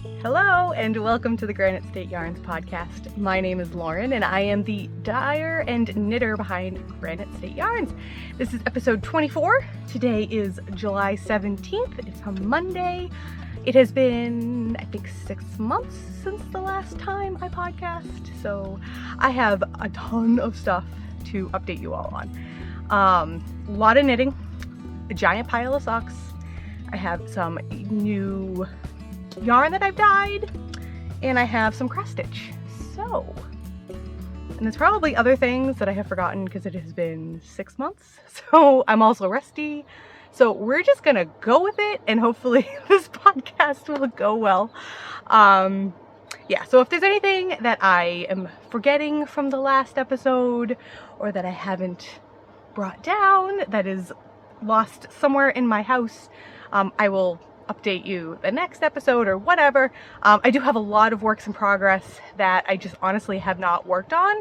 Hello and welcome to the Granite State Yarns podcast. My name is Lauren and I am the dyer and knitter behind Granite State Yarns. This is episode 24. Today is July 17th. It's a Monday. It has been, I think, 6 months since the last time I podcast, so I have a ton of stuff to update you all on. A lot of knitting, a giant pile of socks. I have some new yarn that I've dyed, and I have some cross stitch. So, and there's probably other things that I have forgotten because it has been 6 months. So I'm also rusty. So we're just gonna go with it, and hopefully this podcast will go well. Yeah, so if there's anything that I am forgetting from the last episode or that I haven't brought down that is lost somewhere in my house, I will update you the next episode or whatever. I do have a lot of works in progress that I just honestly have not worked on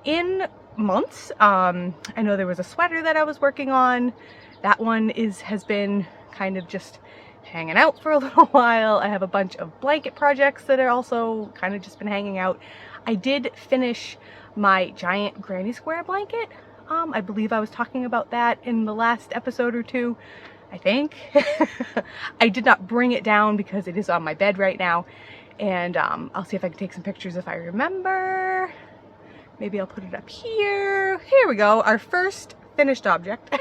in months. I know there was a sweater that I was working on. That one has been kind of just hanging out for a little while. I have a bunch of blanket projects that are also kind of just been hanging out. I did finish my giant granny square blanket. I believe I was talking about that in the last episode or two, I think. I did not bring it down because it is on my bed right now, and I'll see if I can take some pictures if I remember. Maybe I'll put it up here. Here we go, our first finished object.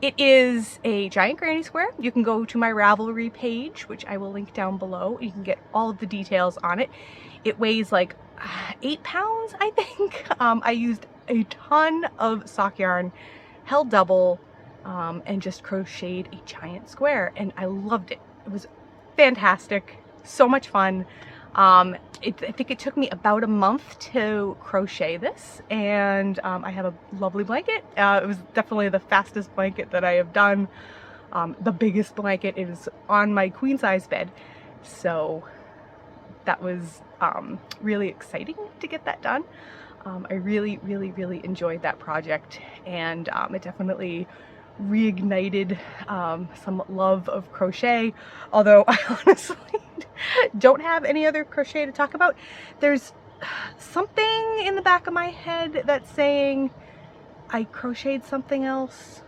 It is a giant granny square. You can go to my Ravelry page, which I will link down below. You can get all of the details on it. It weighs like 8 pounds, I think. I used a ton of sock yarn, held double, and just crocheted a giant square, and I loved it. It was fantastic, so much fun. I think it took me about a month to crochet this, and I have a lovely blanket. It was definitely the fastest blanket that I have done. The biggest blanket. It is on my queen size bed, so that was really exciting to get that done. I really enjoyed that project, and it definitely reignited some love of crochet, although I honestly don't have any other crochet to talk about. There's something in the back of my head that's saying I crocheted something else.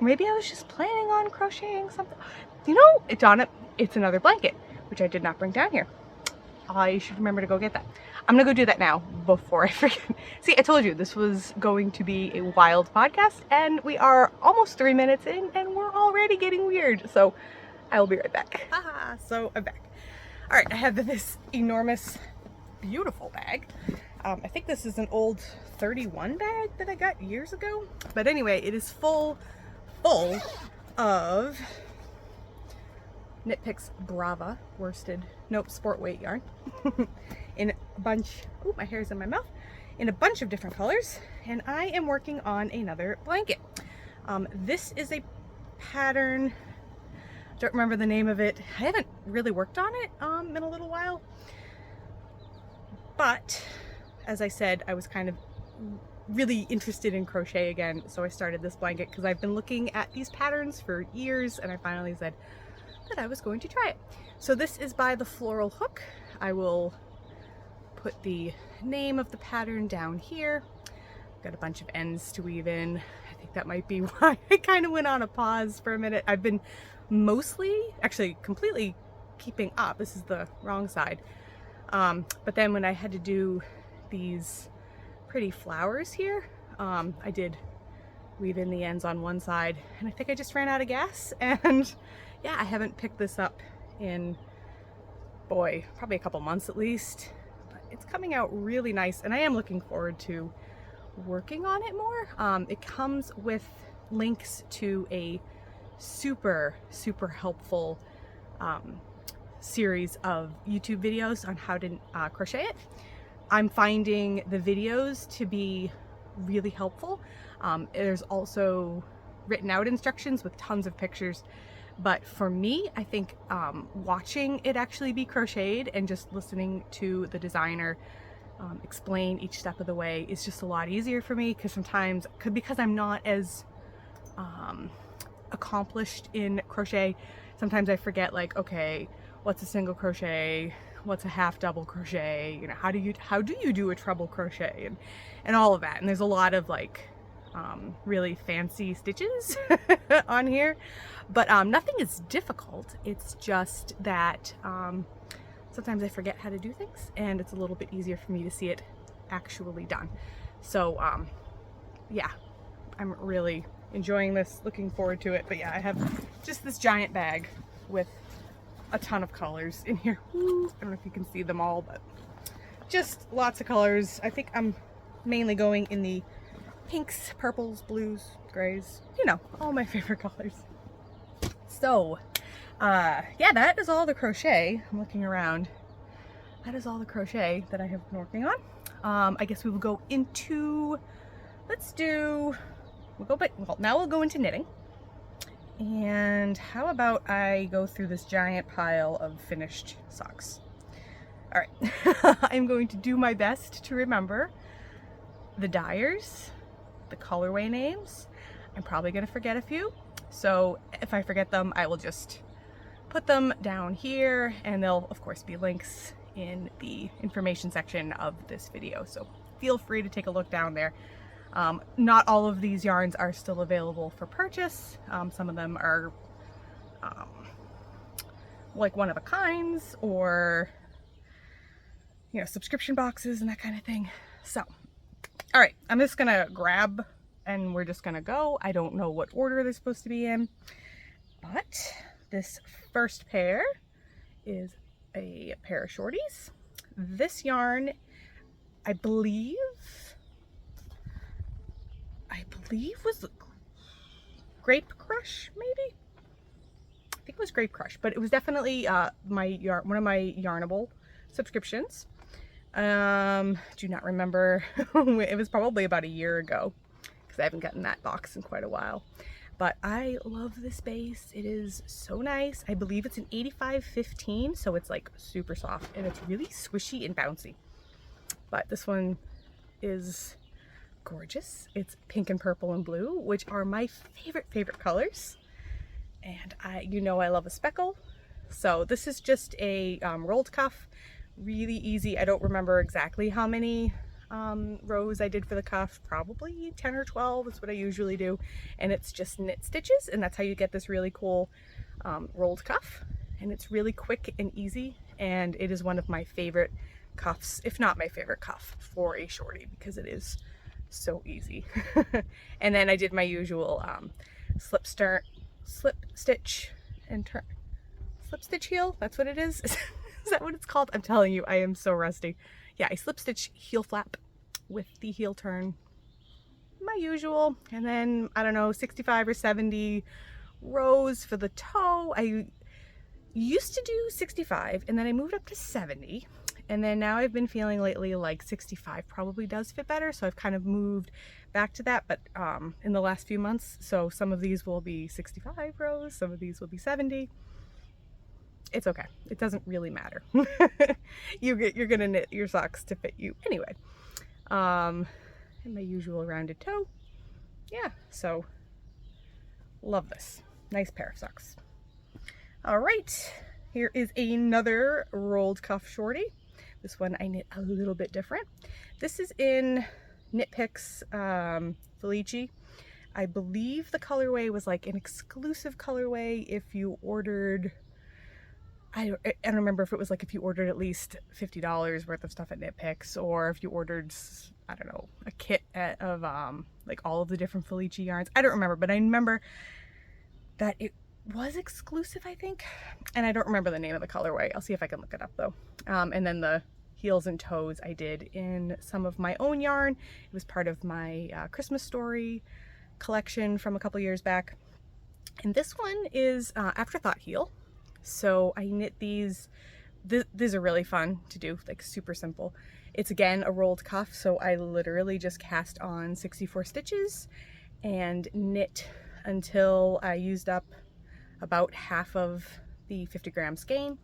Maybe I was just planning on crocheting something. You know, it's on it. It's another blanket, which I did not bring down here. I should remember to go get that. I'm gonna go do that now before I forget. See, I told you this was going to be a wild podcast, and we are almost 3 minutes in and we're already getting weird. So I will be right back. Haha, so I'm back. All right, I have this enormous, beautiful bag. I think this is an old 31 bag that I got years ago. But anyway, it is full of Knit Picks Brava worsted, nope, sport weight yarn in a bunch, oh, my hair's in my mouth, in a bunch of different colors, and I am working on another blanket. This is a pattern, don't remember the name of it. I haven't really worked on it in a little while, but as I said, I was kind of really interested in crochet again, so I started this blanket because I've been looking at these patterns for years, and I finally said that I was going to try it. So this is by the Floral Hook. I will put the name of the pattern down here. Got a bunch of ends to weave in. I think that might be why I kind of went on a pause for a minute. I've been mostly, actually completely keeping up. This is the wrong side. But then when I had to do these pretty flowers here, I did weave in the ends on one side, and I think I just ran out of gas, and yeah, I haven't picked this up in, boy, probably a couple months at least, but it's coming out really nice, and I am looking forward to working on it more. It comes with links to a super helpful series of YouTube videos on how to crochet it. I'm finding the videos to be really helpful. There's also written out instructions with tons of pictures, but for me, I think watching it actually be crocheted and just listening to the designer explain each step of the way is just a lot easier for me, because sometimes, because I'm not as accomplished in crochet, sometimes I forget, like, okay, what's a single crochet, what's a half double crochet, you know, how do you do a treble crochet, and all of that. And there's a lot of like really fancy stitches on here, but nothing is difficult. It's just that sometimes I forget how to do things, and it's a little bit easier for me to see it actually done. So yeah, I'm really enjoying this, looking forward to it. But yeah, I have just this giant bag with a ton of colors in here. Woo. I don't know if you can see them all, but just lots of colors. I think I'm mainly going in the pinks, purples, blues, grays, you know, all my favorite colors. So yeah, that is all the crochet. I'm looking around. That is all the crochet that I have been working on. I guess we will go into, now we'll go into knitting. And how about I go through this giant pile of finished socks? All right, I'm going to do my best to remember the dyers, the colorway names. I'm probably gonna forget a few. So if I forget them, I will just put them down here, and there'll of course be links in the information section of this video. So feel free to take a look down there. Not all of these yarns are still available for purchase. Some of them are like one of a kinds, or you know, subscription boxes and that kind of thing. So, all right, I'm just gonna grab and we're just gonna go. I don't know what order they're supposed to be in, but this first pair is a pair of shorties. This yarn, I believe was Grape Crush, maybe? I think it was Grape Crush, but it was definitely one of my Yarnable subscriptions. Do not remember. It was probably about a year ago, because I haven't gotten that box in quite a while. But I love this base. It is so nice. I believe it's an 85-15, so it's like super soft, and it's really squishy and bouncy. But this one is gorgeous. It's pink and purple and blue, which are my favorite colors. And you know I love a speckle. So this is just a rolled cuff, really easy. I don't remember exactly how many rows I did for the cuff, probably 10 or 12 is what I usually do. And it's just knit stitches, and that's how you get this really cool rolled cuff. And it's really quick and easy, and it is one of my favorite cuffs, if not my favorite cuff for a shorty, because it is so easy. And then I did my usual slip stitch and turn, slip stitch heel, that's what it is. Is that what it's called? I'm telling you, I am so rusty. Yeah, I slip stitch heel flap with the heel turn, my usual. And then I don't know, 65 or 70 rows for the toe. I used to do 65, and then I moved up to 70. And then now I've been feeling lately like 65 probably does fit better, so I've kind of moved back to that, but in the last few months. So some of these will be 65 rows, some of these will be 70. It's okay. It doesn't really matter. You're gonna knit your socks to fit you anyway. And my usual rounded toe. Yeah, so love this. Nice pair of socks. All right, here is another rolled cuff shorty. This one I knit a little bit different. This is in Knit Picks Felici. I believe the colorway was like an exclusive colorway if you ordered, I don't remember if it was like if you ordered at least $50 worth of stuff at Knit Picks, or if you ordered, I don't know, a kit of like all of the different Felici yarns. I don't remember, but I remember that it was exclusive, I think, and I don't remember the name of the colorway. I'll see if I can look it up though. And then the heels and toes I did in some of my own yarn. It was part of my Christmas Story collection from a couple years back. And this one is Afterthought heel. So I knit these. These are really fun to do, like super simple. It's again a rolled cuff, so I literally just cast on 64 stitches and knit until I used up about half of the 50 gram skein,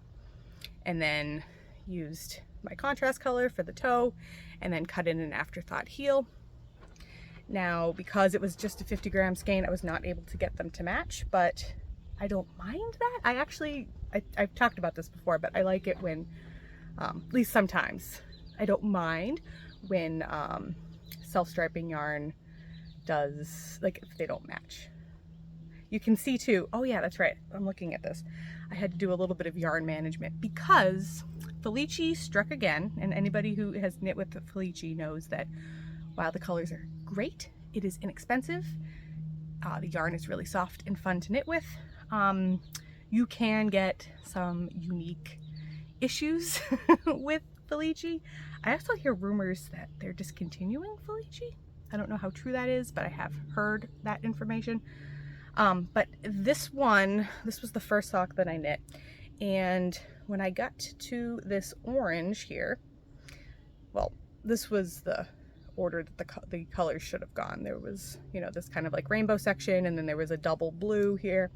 and then used my contrast color for the toe, and then cut in an Afterthought heel. Now, because it was just a 50 gram skein, I was not able to get them to match, but I don't mind that. I actually I've talked about this before, but I like it when, at least sometimes, I don't mind when self-striping yarn does, like, if they don't match. You can see too, oh yeah, that's right, I'm looking at this. I had to do a little bit of yarn management because Felici struck again, and anybody who has knit with Felici knows that while the colors are great, it is inexpensive. The yarn is really soft and fun to knit with. You can get some unique issues with Felici. I also hear rumors that they're discontinuing Felici. I don't know how true that is, but I have heard that information. But this was the first sock that I knit, and when I got to this orange here, well, this was the order that the colors should have gone. There was, you know, this kind of like rainbow section, and then there was a double blue here.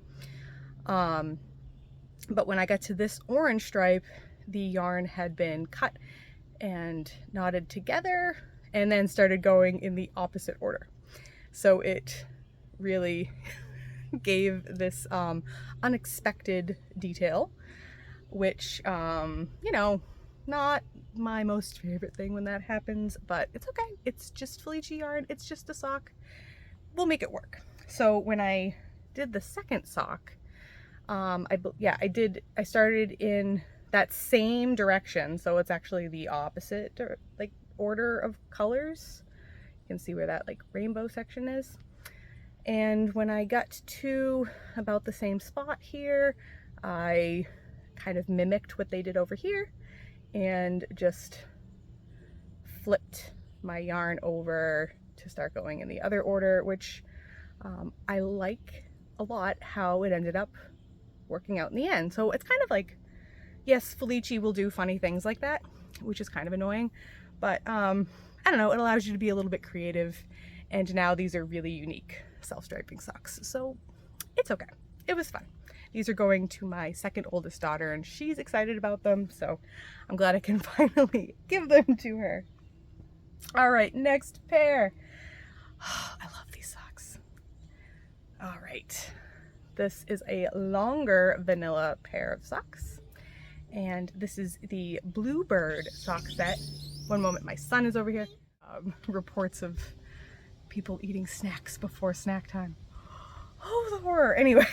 But when I got to this orange stripe, the yarn had been cut and knotted together and then started going in the opposite order. So it really gave this unexpected detail, which, you know, not my most favorite thing when that happens, but it's okay. It's just Felici yarn. It's just a sock. We'll make it work. So when I did the second sock, I started in that same direction. So it's actually the opposite, like, order of colors. You can see where that like rainbow section is. And when I got to about the same spot here, I kind of mimicked what they did over here and just flipped my yarn over to start going in the other order, which I like a lot how it ended up working out in the end. So it's kind of like, yes, Felici will do funny things like that, which is kind of annoying, but I don't know, it allows you to be a little bit creative, and now these are really unique self-striping socks, so it's okay. It was fun. These are going to my second oldest daughter, and she's excited about them, so I'm glad I can finally give them to her. All right, next pair. I love these socks. All right, this is a longer vanilla pair of socks, and this is the Bluebird sock set. One moment, my son is over here. Reports of people eating snacks before snack time. Oh, the horror. Anyway.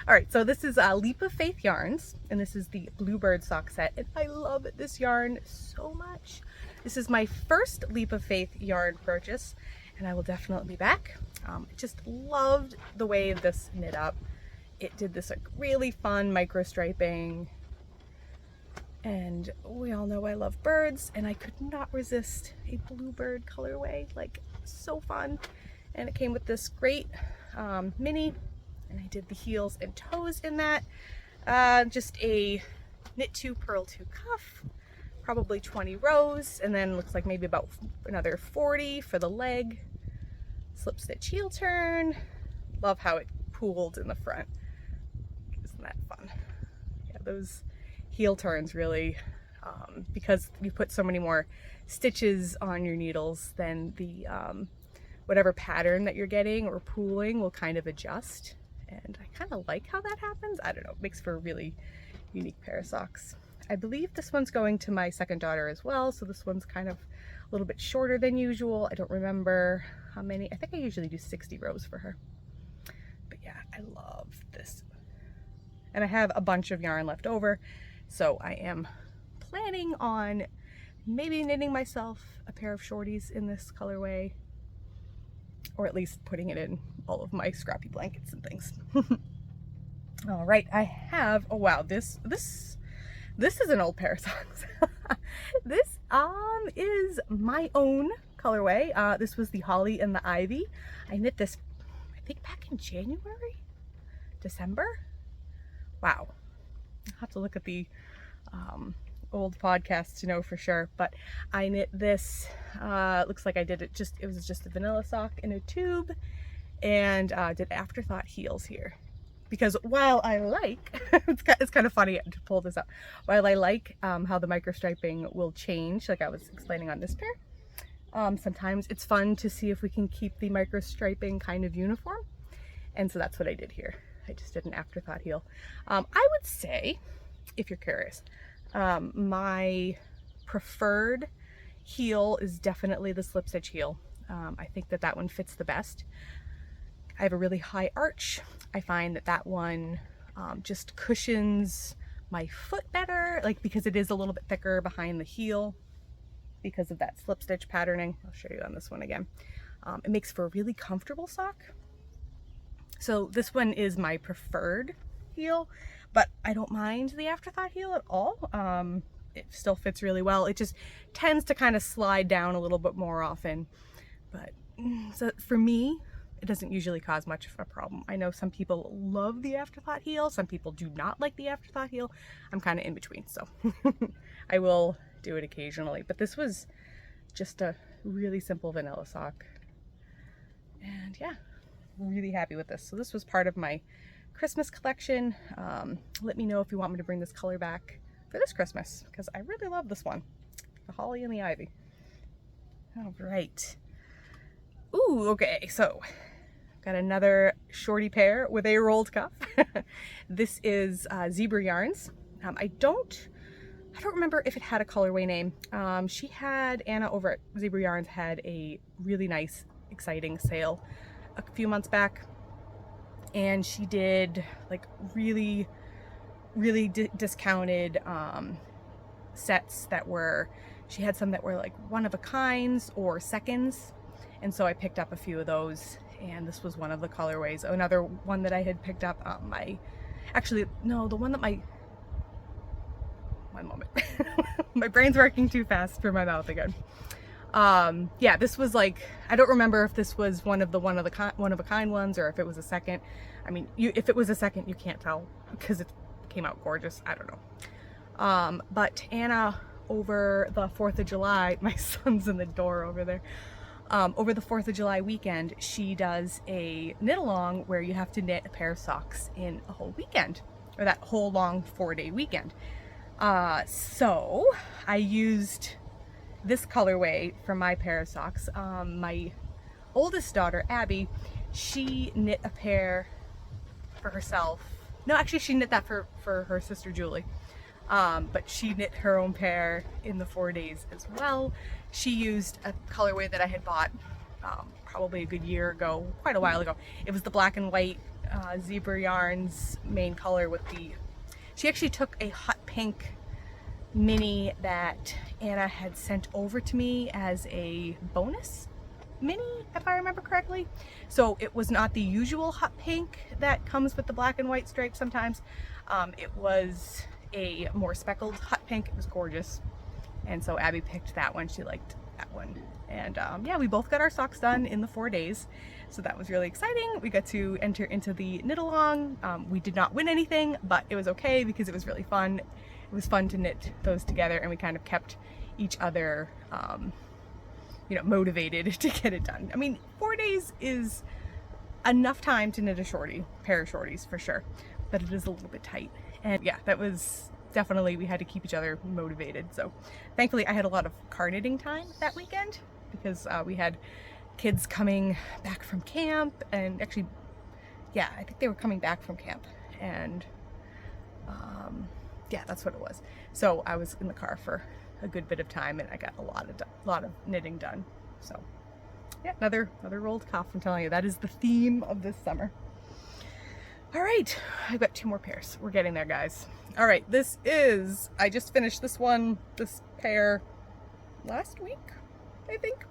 All right, so this is Leap of Faith yarns, and this is the Bluebird sock set, and I love this yarn so much. This is my first Leap of Faith yarn purchase, and I will definitely be back. I just loved the way this knit up. It did this like really fun micro striping, and we all know I love birds, and I could not resist a bluebird colorway. Like, so fun. And it came with this great mini, and I did the heels and toes in that. Just a knit 2 purl 2 cuff, probably 20 rows, and then looks like maybe about another 40 for the leg. Slip stitch heel turn. Love how it pooled in the front. Isn't that fun? Yeah, those heel turns really, because you put so many more stitches on your needles, then the whatever pattern that you're getting or pooling will kind of adjust, and I kind of like how that happens. I don't know, it makes for a really unique pair of socks. I believe this one's going to my second daughter as well, so this one's kind of a little bit shorter than usual. I don't remember how many. I think I usually do 60 rows for her, but yeah, I love this, and I have a bunch of yarn left over, so I am planning on maybe knitting myself a pair of shorties in this colorway, or at least putting it in all of my scrappy blankets and things. All right, I have, oh wow, this is an old pair of socks. This is my own colorway. This was the Holly and the Ivy. I knit this, I think, back in January, December. Wow, I'll have to look at the old podcast to know for sure, but I knit this, looks like I did it it was just a vanilla sock in a tube, and did afterthought heels here, because while I like it's kind of funny to pull this up, while I like how the micro striping will change, like I was explaining on this pair, sometimes it's fun to see if we can keep the micro striping kind of uniform, and so that's what I did here. I just did an afterthought heel. I would say, if you're curious, my preferred heel is definitely the slip stitch heel. I think that that one fits the best. I have a really high arch. I find that that one just cushions my foot better, like because it is a little bit thicker behind the heel because of that slip stitch patterning. I'll show you on this one again. It makes for a really comfortable sock. So this one is my preferred heel, but I don't mind the afterthought heel at all. It still fits really well. It just tends to kind of slide down a little bit more often. But so for me, it doesn't usually cause much of a problem. I know some people love the afterthought heel. Some people do not like the afterthought heel. I'm kind of in between, so I will do it occasionally. But this was just a really simple vanilla sock. And yeah, really happy with this. So this was part of my Christmas collection. Let me know if you want me to bring this color back for this Christmas, because I really love this one, the holly and the ivy. All right. Ooh, okay, so got another shorty pair with a rolled cuff. This is Zebra Yarns. I don't remember if it had a colorway name. Anna over at Zebra Yarns had a really nice, exciting sale a few months back, and she did like really discounted sets that were, she had some that were like one of a kinds or seconds, and so I picked up a few of those, and this was one of the colorways. Another one that I had picked up, one moment. My brain's working too fast for my mouth again. Yeah, this was like, I don't remember if this was one of a kind ones or if it was a second. I mean, if it was a second, you can't tell because it came out gorgeous. I don't know. But Anna, over the 4th of July, my son's in the door over there. Over the 4th of July weekend, she does a knit along where you have to knit a pair of socks in a whole weekend, or that whole long 4-day weekend. So I used this colorway for my pair of socks. My oldest daughter, Abby, she knit a pair for herself. No, actually she knit that for her sister, Julie. But she knit her own pair in the 4 days as well. She used a colorway that I had bought probably a good year ago, quite a while ago. It was the black and white Zebra Yarns main color with the, she actually took a hot pink mini that Anna had sent over to me as a bonus mini, if I remember correctly. So it was not the usual hot pink that comes with the black and white stripe sometimes. It was a more speckled hot pink. It was gorgeous, and so Abby picked that one. She liked that one, and yeah, we both got our socks done in the 4 days, so that was really exciting. We got to enter into the knit along. We did not win anything, but it was okay because it was really fun. It was fun to knit those together, and we kind of kept each other you know, motivated to get it done. I mean, 4 days is enough time to knit a pair of shorties for sure, but it is a little bit tight. And yeah, that was definitely, we had to keep each other motivated. So thankfully I had a lot of car knitting time that weekend because we had kids coming back from camp, and actually, yeah, I think they were coming back from camp, and yeah, that's what it was. So I was in the car for a good bit of time, and I got a lot of knitting done. So yeah, another rolled cuff. I'm telling you, that is the theme of this summer. All right, I've got 2 more pairs. We're getting there, guys. All right, I just finished this pair last week, I think.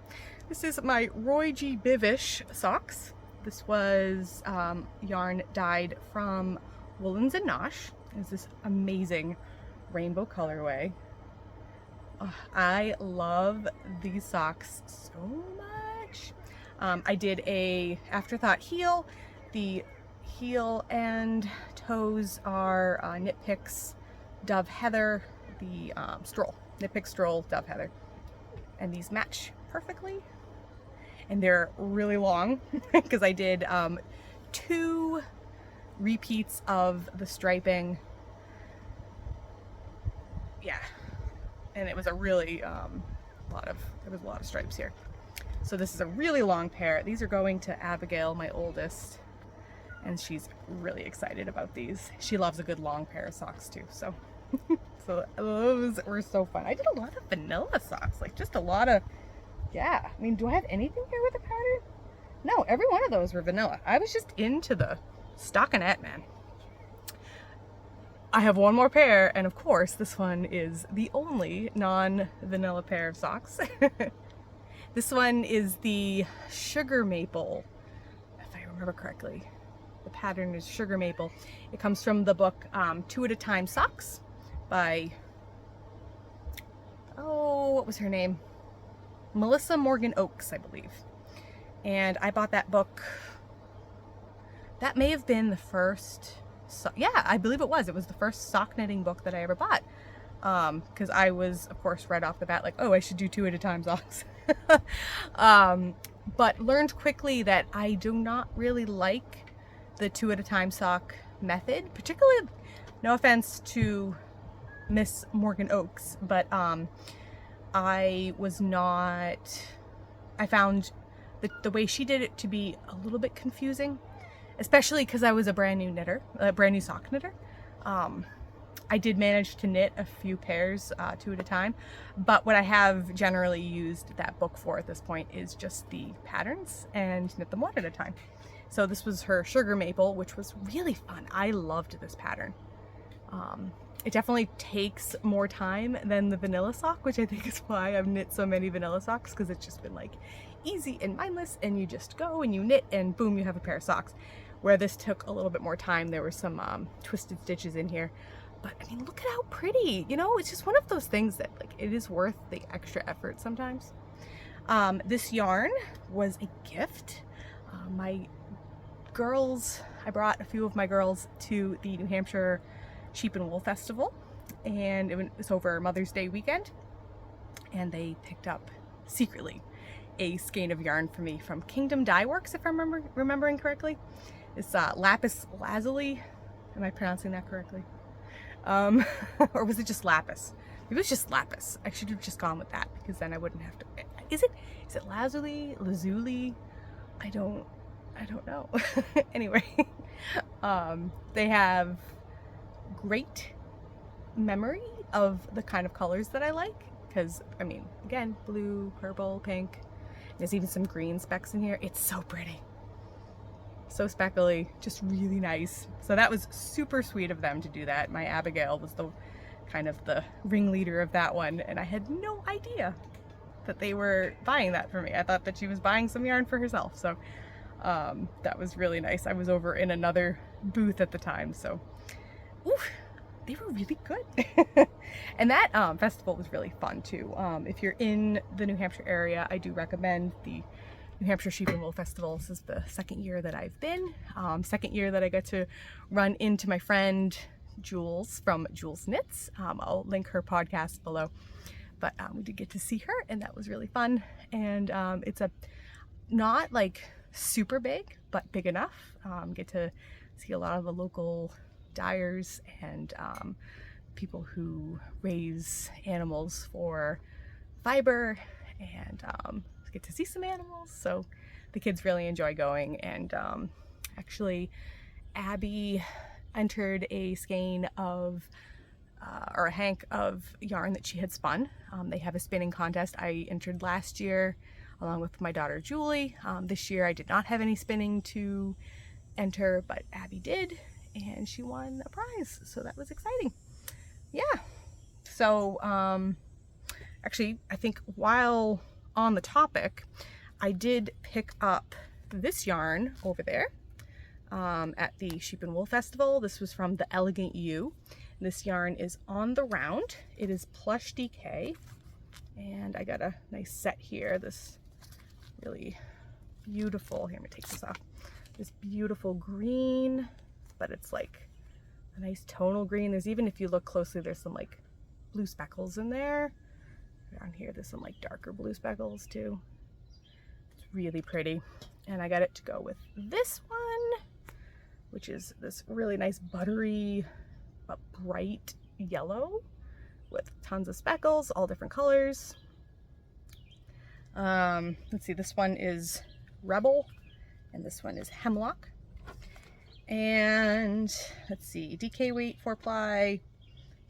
This is my G Bivish Socks. This was yarn dyed from Woolens and Nosh. It's this amazing rainbow colorway. Oh, I love these socks so much. I did a afterthought heel. The heel and toes are Knit Picks Dove Heather, the Stroll. Knit Picks Stroll Dove Heather. And these match perfectly. And they're really long because I did 2 repeats of the striping. Yeah. And it was a really there was a lot of stripes here. So this is a really long pair. These are going to Abigail, my oldest. and she's really excited about these. She loves a good long pair of socks too, so so those were so fun. I did a lot of vanilla socks, like just a lot of, yeah. I mean, do I have anything here with a pattern? No, every one of those were vanilla. I was just into the stockinette, man. I have one more pair, and of course this one is the only non-vanilla pair of socks. This one is the Sugar Maple, if I remember correctly. The pattern is Sugar Maple. It comes from the book 2 at a Time Socks by, oh, what was her name? Melissa Morgan Oakes, I believe. And I bought that book. That may have been the first, yeah, I believe it was. It was the first sock knitting book that I ever bought. Because I was, of course, right off the bat like, oh, I should do 2 at a time socks. But learned quickly that I do not really like the 2 at a time sock method, particularly, no offense to Miss Morgan Oakes, but I found the way she did it to be a little bit confusing, especially because I was a brand new sock knitter. I did manage to knit a few pairs 2 at a time, but what I have generally used that book for at this point is just the patterns and knit them 1 at a time. So this was her Sugar Maple, which was really fun. I loved this pattern. It definitely takes more time than the vanilla sock, which I think is why I've knit so many vanilla socks, because it's just been like easy and mindless, and you just go and you knit and boom, you have a pair of socks. Where this took a little bit more time, there were some twisted stitches in here. But I mean, look at how pretty, you know, it's just one of those things that like it is worth the extra effort sometimes. This yarn was a gift. My girls, I brought a few of my girls to the New Hampshire Sheep and Wool Festival, and it was over Mother's Day weekend, and they picked up secretly a skein of yarn for me from Kingdom Dye Works, if I'm remembering correctly. It's lapis lazuli. Am I pronouncing that correctly? Or was it just lapis? Maybe it was just lapis. I should have just gone with that, because then I wouldn't have to. Is it lazuli? I don't know. Anyway, they have great memory of the kind of colors that I like, because I mean, again, blue, purple, pink. There's even some green specks in here. It's so pretty. So speckly, just really nice. So that was super sweet of them to do that. My Abigail was the kind of the ringleader of that one, and I had no idea that they were buying that for me. I thought that she was buying some yarn for herself. So that was really nice. I was over in another booth at the time, so oof, they were really good. And that festival was really fun too. If you're in the New Hampshire area, I do recommend the New Hampshire Sheep and Wool Festival. This is the 2nd year that I've been. 2nd year that I got to run into my friend Jules from Jules Knits. I'll link her podcast below. But we did get to see her, and that was really fun. And it's not like super big, but big enough. Get to see a lot of the local dyers and people who raise animals for fiber, and get to see some animals. So the kids really enjoy going. And actually Abby entered a skein of or a hank of yarn that she had spun. They have a spinning contest. I entered last year along with my daughter Julie. This year I did not have any spinning to enter, but Abby did, and she won a prize, so that was exciting. Yeah, so actually I think while on the topic, I did pick up this yarn over there at the Sheep and Wool Festival. This was from the Elegant U. This yarn is on the round. It is Plush DK, and I got a nice set here. This really beautiful, here, let me take this off. This beautiful green, but it's like a nice tonal green. There's even, if you look closely, there's some like blue speckles in there. Down here, there's some like darker blue speckles too. It's really pretty. And I got it to go with this one, which is this really nice buttery but bright yellow with tons of speckles, all different colors. Let's see, this one is Rebel and this one is Hemlock. And let's see, DK weight 4-ply,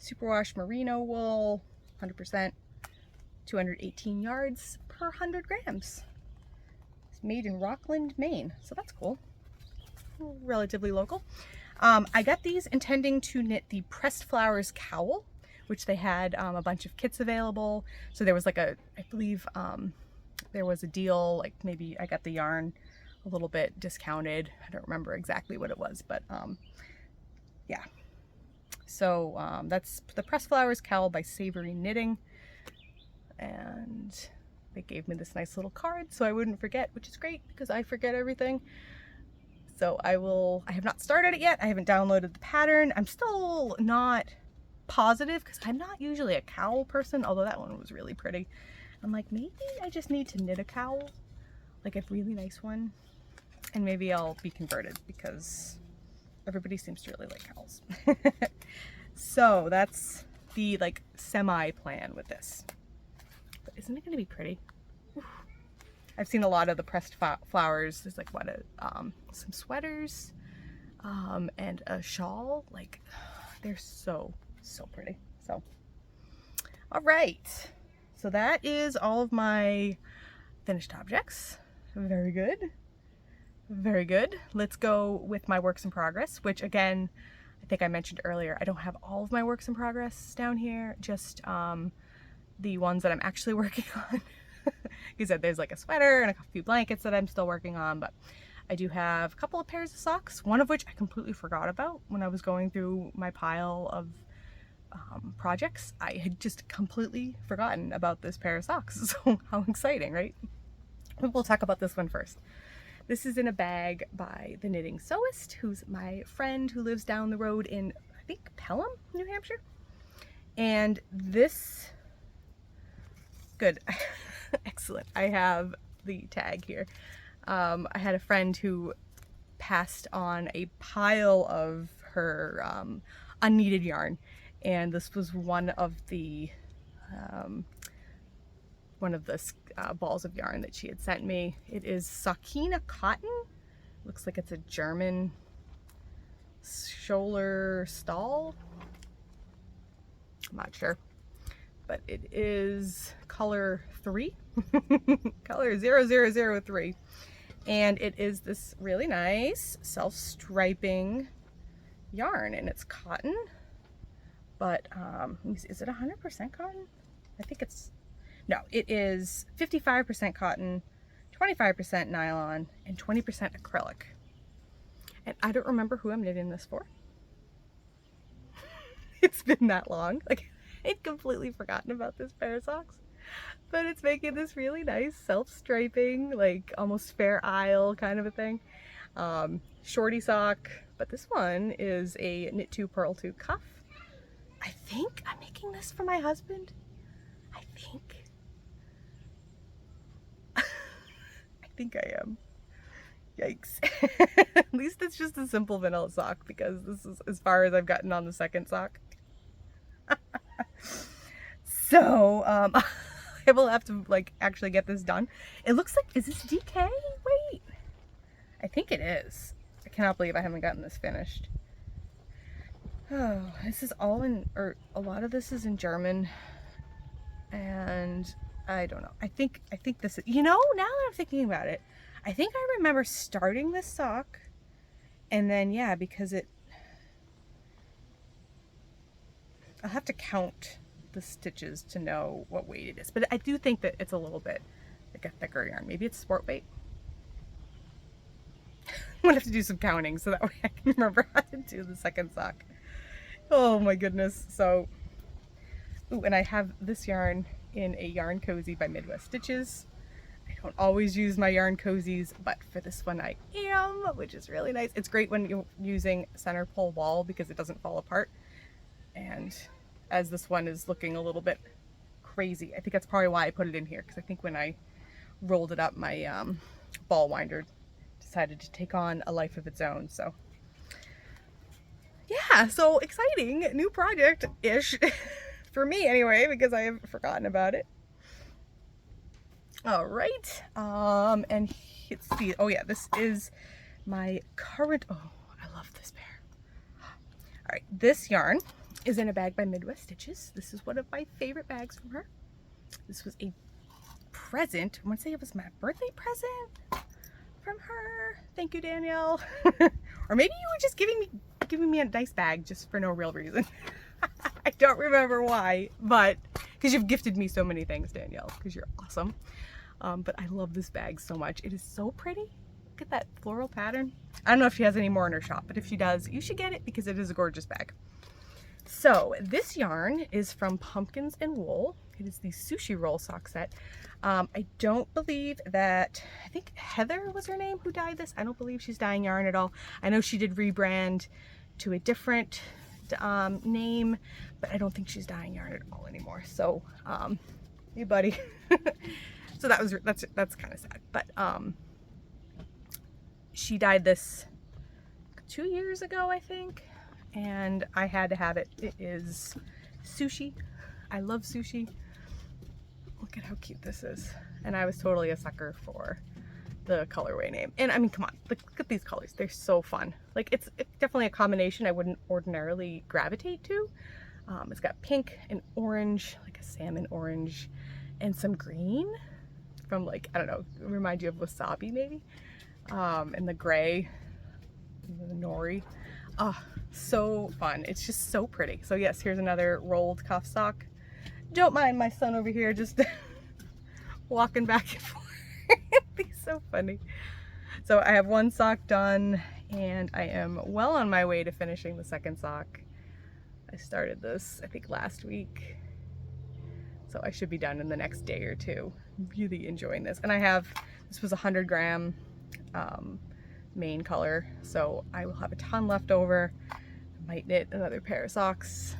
superwash merino wool, 100%, 218 yards per 100 grams. It's made in Rockland, Maine, so that's cool. Relatively local. I got these intending to knit the Pressed Flowers cowl, which they had a bunch of kits available. So there was like I believe there was a deal, like maybe I got the yarn a little bit discounted. I don't remember exactly what it was, but yeah. So that's the Pressed Flowers cowl by Savory Knitting. And they gave me this nice little card so I wouldn't forget, which is great because I forget everything. So I have not started it yet. I haven't downloaded the pattern. I'm still not positive because I'm not usually a cowl person, although that one was really pretty. I'm like, maybe I just need to knit a cowl, like a really nice one, and maybe I'll be converted because everybody seems to really like cowls. So that's the like semi plan with this. But isn't it going to be pretty? I've seen a lot of the pressed flowers. There's like what, some sweaters and a shawl. Like they're so pretty. So, all right. So that is all of my finished objects. Very good. Very good. Let's go with my works in progress, which again, I think I mentioned earlier, I don't have all of my works in progress down here, just the ones that I'm actually working on. You said there's like a sweater and a few blankets that I'm still working on, but I do have a couple of pairs of socks, one of which I completely forgot about when I was going through my pile of projects. I had just completely forgotten about this pair of socks. So how exciting, right? We'll talk about this one first. This is in a bag by the Knitting Sewist, who's my friend who lives down the road in, I think, Pelham, New Hampshire. And this, good. Excellent. I have the tag here. I had a friend who passed on a pile of her unneeded yarn, and this was one of the balls of yarn that she had sent me. It is Sakina cotton. Looks like it's a German Scholler Stahl. I'm not sure. But it is color 3, color 0003. And it is this really nice self-striping yarn, and it's cotton, but is it 100% cotton? I think it's, no, it is 55% cotton, 25% nylon, and 20% acrylic. And I don't remember who I'm knitting this for. It's been that long. Like, I'd completely forgotten about this pair of socks, but it's making this really nice self-striping, like almost Fair Isle kind of a thing. Shorty sock, but this one is a knit to purl to cuff. I think I'm making this for my husband. I think I am. Yikes. At least it's just a simple vanilla sock, because this is as far as I've gotten on the second sock. So I will have to like actually get this done. It looks like, is this DK? Wait, I think it is. I cannot believe I haven't gotten this finished. Oh, this is all in, or a lot of this is in German, and I don't know. I think this is, you know, now that I'm thinking about it, I think I remember starting this sock, and then yeah, because I'll have to count the stitches to know what weight it is, but I do think that it's a little bit like a thicker yarn. Maybe it's sport weight. I'm gonna have to do some counting so that way I can remember how to do the second sock. Oh my goodness. So, ooh, and I have this yarn in a yarn cozy by Midwest Stitches. I don't always use my yarn cozies, but for this one I am, which is really nice. It's great when you're using center pole wall because it doesn't fall apart. And as this one is looking a little bit crazy, I think that's probably why I put it in here, because I think when I rolled it up, my ball winder decided to take on a life of its own. So yeah, so exciting new project-ish for me anyway, because I have forgotten about it. All right, and let's see. Oh yeah, this is my current, oh, I love this pair. All right, this yarn is in a bag by Midwest Stitches. This is one of my favorite bags from her. This was a present. I want to say it was my birthday present from her. Thank you, Danielle. Or maybe you were just giving me a nice bag just for no real reason. I don't remember why, but because you've gifted me so many things, Danielle, because you're awesome. But I love this bag so much. It is so pretty. Look at that floral pattern. I don't know if she has any more in her shop, but if she does, you should get it because it is a gorgeous bag. So this yarn is from Pumpkins and Wool. It is the Sushi Roll sock set. I don't believe that, I think Heather was her name who dyed this. I don't believe she's dyeing yarn at all. I know she did rebrand to a different name, but I don't think she's dyeing yarn at all anymore. So, hey buddy. So that's kind of sad, but she dyed this 2 years ago, I think, and I had to have it. It is sushi. I love sushi. Look at how cute this is. And I was totally a sucker for the colorway name. And I mean, come on, look at these colors. They're so fun. Like it's definitely a combination I wouldn't ordinarily gravitate to. It's got pink and orange, like a salmon orange, and some green from, like, I don't know, remind you of wasabi maybe. And the gray, the nori. Oh, so fun. It's just so pretty. So yes, here's another rolled cuff sock. Don't mind my son over here just walking back and forth. He's so funny. So I have one sock done and I am well on my way to finishing the second sock. I started this, I think, last week. So I should be done in the next day or two. I'm really enjoying this. And I have, this was 100 gram main color. So I will have a ton left over. I might knit another pair of socks.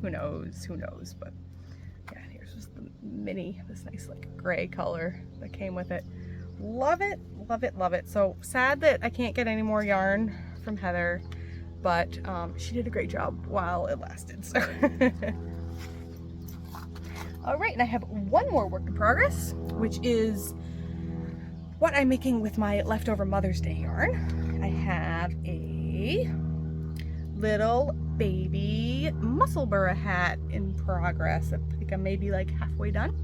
Who knows, but yeah, here's just the mini, this nice like gray color that came with it. Love it, love it, love it. So sad that I can't get any more yarn from Heather, but she did a great job while it lasted. So all right, and I have one more work in progress, which is what I'm making with my leftover Mother's Day yarn. I have a little baby Musselburgh hat in progress. I think I'm maybe like halfway done.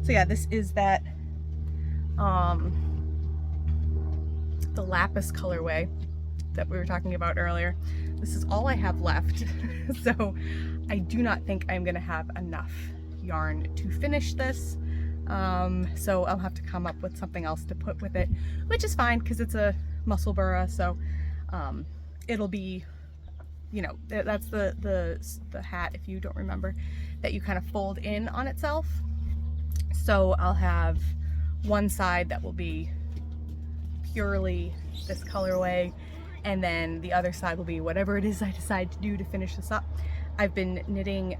So yeah, this is that the lapis colorway that we were talking about earlier. This is all I have left. So I do not think I'm gonna have enough yarn to finish this. So I'll have to come up with something else to put with it, which is fine because it's a Musselburgh, so it'll be, you know, that's the hat, if you don't remember, that you kind of fold in on itself. So I'll have one side that will be purely this colorway, and then the other side will be whatever it is I decide to do to finish this up. I've been knitting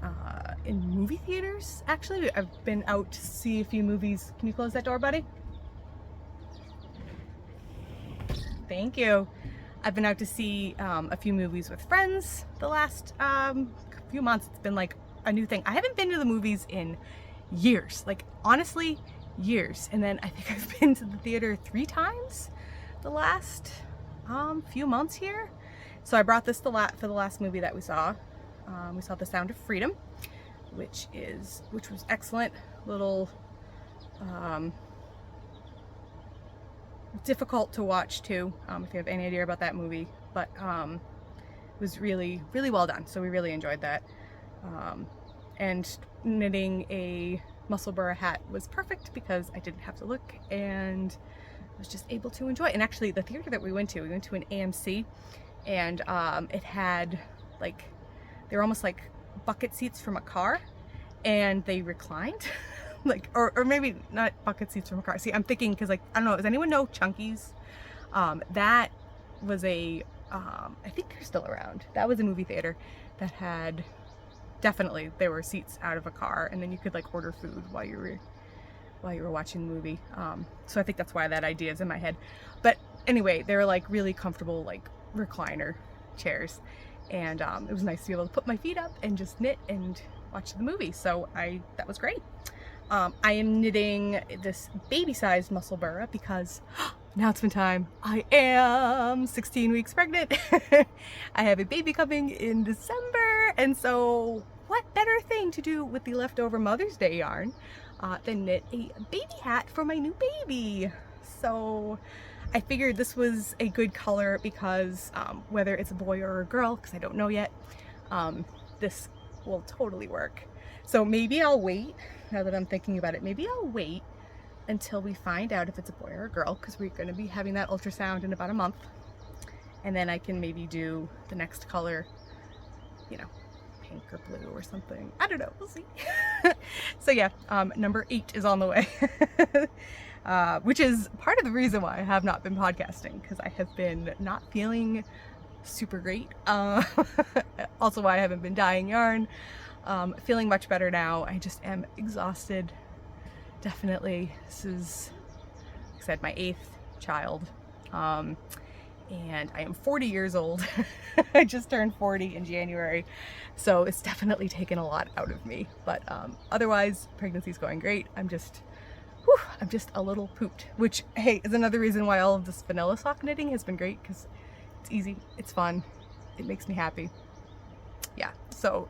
in movie theaters, actually. I've been out to see a few movies. Can you close that door, buddy? Thank you. I've been out to see a few movies with friends the last few months. It's been like a new thing. I haven't been to the movies in years, like honestly, years. And then I think I've been to the theater 3 times the last few months here. So I brought this for the last movie that we saw. We saw The Sound of Freedom, which was excellent. Little difficult to watch too, if you have any idea about that movie, but it was really, really well done. So we really enjoyed that. And knitting a Musselburgh hat was perfect because I didn't have to look and I was just able to enjoy it. And actually the theater that we went to an AMC, and it had like, they were almost like bucket seats from a car, and they reclined. Like, or maybe not bucket seats from a car. See, I'm thinking, because like, I don't know, does anyone know Chunky's? That was a, I think they're still around. That was a movie theater that had, definitely, there were seats out of a car, and then you could like order food while you were watching the movie. So I think that's why that idea is in my head. But anyway, they were like really comfortable, like recliner chairs. And it was nice to be able to put my feet up and just knit and watch the movie. So that was great. I am knitting this baby-sized Musselburgh because announcement time. I am 16 weeks pregnant. I have a baby coming in December, and so what better thing to do with the leftover Mother's Day yarn than knit a baby hat for my new baby. So I figured this was a good color because whether it's a boy or a girl, because I don't know yet, this will totally work. So maybe I'll wait, now that I'm thinking about it, maybe I'll wait until we find out if it's a boy or a girl, because we're going to be having that ultrasound in about a month. And then I can maybe do the next color, you know, pink or blue or something. I don't know, we'll see. So yeah, number 8 is on the way. Which is part of the reason why I have not been podcasting, because I have been not feeling super great. Also why I haven't been dyeing yarn. Feeling much better now. I just am exhausted. Definitely. This is, like I said, my 8th child. And I am 40 years old. I just turned 40 in January. So it's definitely taken a lot out of me. But otherwise, pregnancy's going great. I'm just a little pooped, which, hey, is another reason why all of this vanilla sock knitting has been great, because it's easy, it's fun, it makes me happy. Yeah, so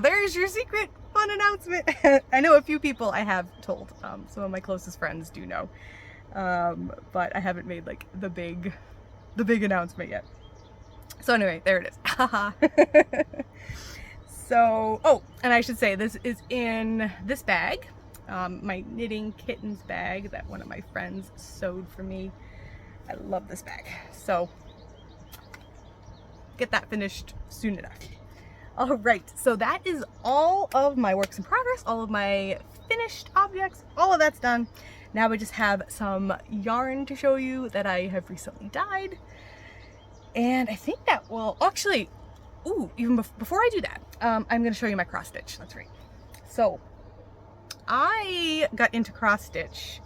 there's your secret fun announcement. I know a few people I have told, some of my closest friends do know, but I haven't made like the big announcement yet. So anyway, there it is. So, oh, and I should say this is in this bag. My knitting kittens bag that one of my friends sewed for me. I love this bag. So get that finished soon enough. All right, so that is all of my works in progress, all of my finished objects, all of that's done. Now I just have some yarn to show you that I have recently dyed. And I think that will actually, ooh, even before I do that, I'm gonna show you my cross stitch, that's right. So I got into cross stitch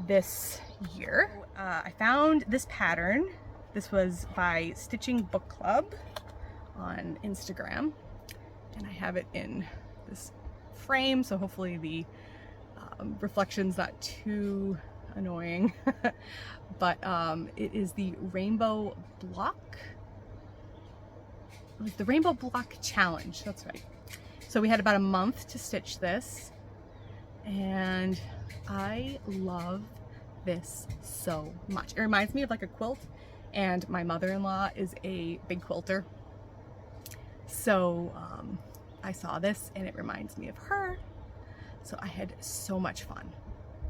this year. I found this pattern. This was by Stitching Book Club on Instagram, and I have it in this frame, so hopefully the reflection's not too annoying. But it is the Rainbow Block. It was the Rainbow Block Challenge, that's right. So we had about a month to stitch this. And I love this so much. It reminds me of like a quilt, and my mother-in-law is a big quilter. So I saw this and it reminds me of her. So I had so much fun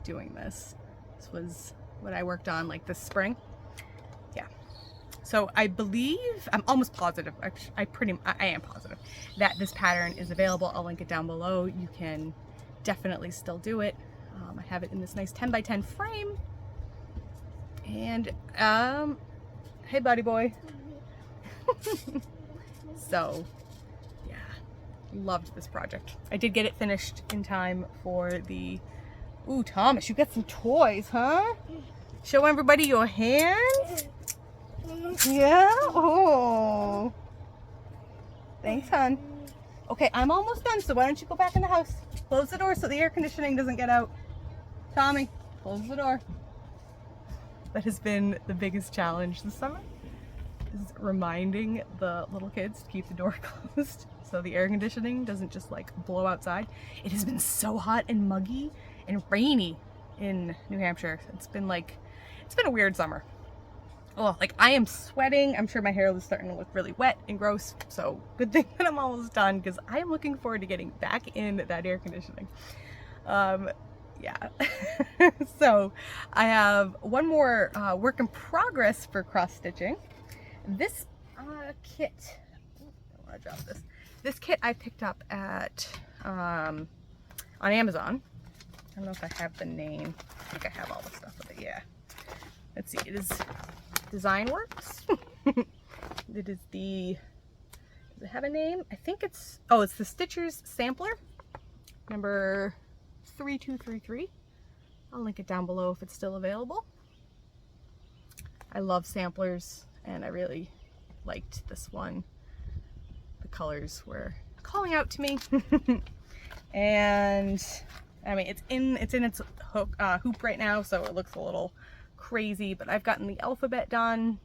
doing this. This was what I worked on like this spring. Yeah. So I believe, I'm almost positive, I am positive that this pattern is available. I'll link it down below. You can definitely still do it. I have it in this nice 10 by 10 frame. And hey buddy boy. So yeah, loved this project. I did get it finished in time for the, ooh, Thomas, you got some toys, huh? Show everybody your hands. Yeah, oh, thanks, hon. Okay, I'm almost done, so why don't you go back in the house? Close the door so the air conditioning doesn't get out. Tommy, close the door. That has been the biggest challenge this summer, is reminding the little kids to keep the door closed so the air conditioning doesn't just like blow outside. It has been so hot and muggy and rainy in New Hampshire. It's been a weird summer. Oh, like I am sweating. I'm sure my hair is starting to look really wet and gross. So good thing that I'm almost done, because I am looking forward to getting back in that air conditioning. Yeah. So I have one more work in progress for cross stitching. This kit, I want to drop this. This kit I picked up at on Amazon. I don't know if I have the name. I think I have all the stuff with it. Yeah. Let's see. It is Design Works. It is the, does it have a name? I think it's, oh, it's the Stitchers Sampler, number 3233. I'll link it down below if it's still available. I love samplers, and I really liked this one. The colors were calling out to me. And I mean, it's in its hoop right now, so it looks a little crazy, but I've gotten the alphabet done